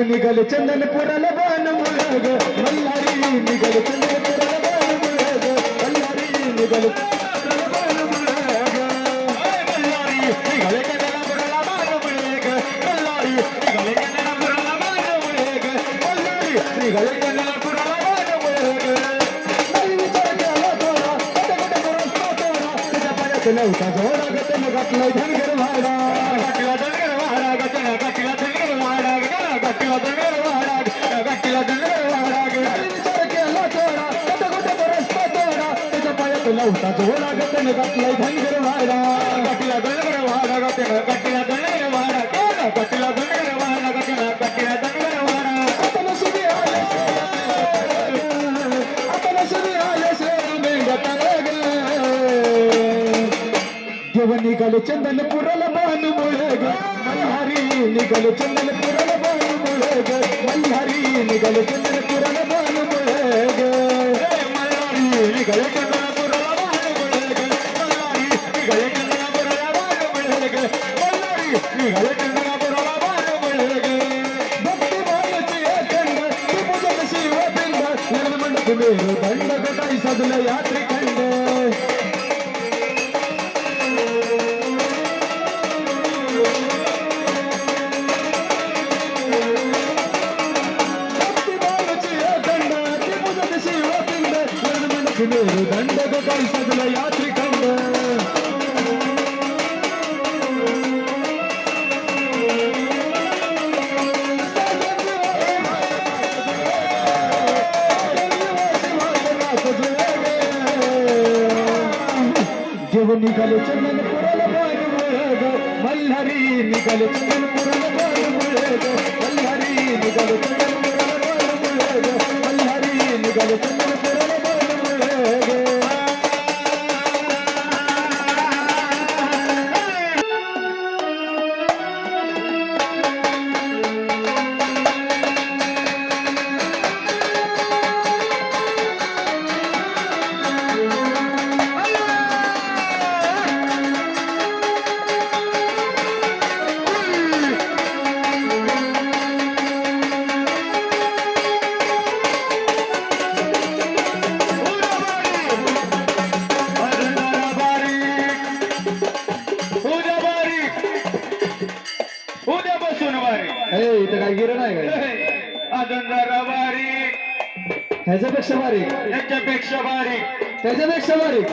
निघल चंदनपुराला बाण मुळग मल्हारी निघल चंदनपुराला बाण मुळग मल्हारी निघल चंदनपुराला बाण मुळग मल्हारी निघाले चंदनपुराला बाण मुळग मल्हारी निघाले चंदनपुराला बाण मुळग मल्हारी निघाले चंदनपुराला बाण मुळग नाही विचार केला थोडा कटकट करून तोडा तुझ्या पायात नव्हता जोडा गतन घातलाय धनगर वाडा घातला धनगर वाडा गतन घातला धनगर वाडा गट्टीला धनगर वाडा गट्टीला धनगर वाडा विचार केला थोडा कटकट बरस तोडा तुझ्या पायात नव्हता जोडा गतन घातलाय धनगर वाडा गट्टीला धनगर वाडा गतन गट्टीला धनगर वाडा गट्टीला धनगर वाडा गतन गट्टीला धनगर वाडा आता नसुबी आले श्री मेंढ्यात देव निघाले चंदनपुराला बाण मुळग मल्हारी निघाले चंदनपुराला बाण मुळग मल्हारी निघाले चंदनपुराला बाण मुळग मल्हारी निघाले चंदनपुराला बाण मुळग मल्हारी निघाले चंदनपुराला बाण मुळग मल्हारी निघाले चंदनपुराला बाण मुळग भक्ती भावाची अखंड ती पूजन शिवपिंड निर्मंड मेरू दंड गटाई सजलं यात्रिखंड मेरू दंड गटाई सजलं यात्रिखंड देव निघाले चंदनपुराला बाण मुळग मल्हारी निघाले चंदनपुराला बाण मुळग मल्हारी निघाले चंदनपुराला बाण मुळग मल्हारी निघाले चंदनपुराला बाण मुळग इथं काय गिरण आहे काय जरा बारीक ह्याच्यापेक्षा बारीक याच्यापेक्षा बारीक त्याच्यापेक्षा बारीक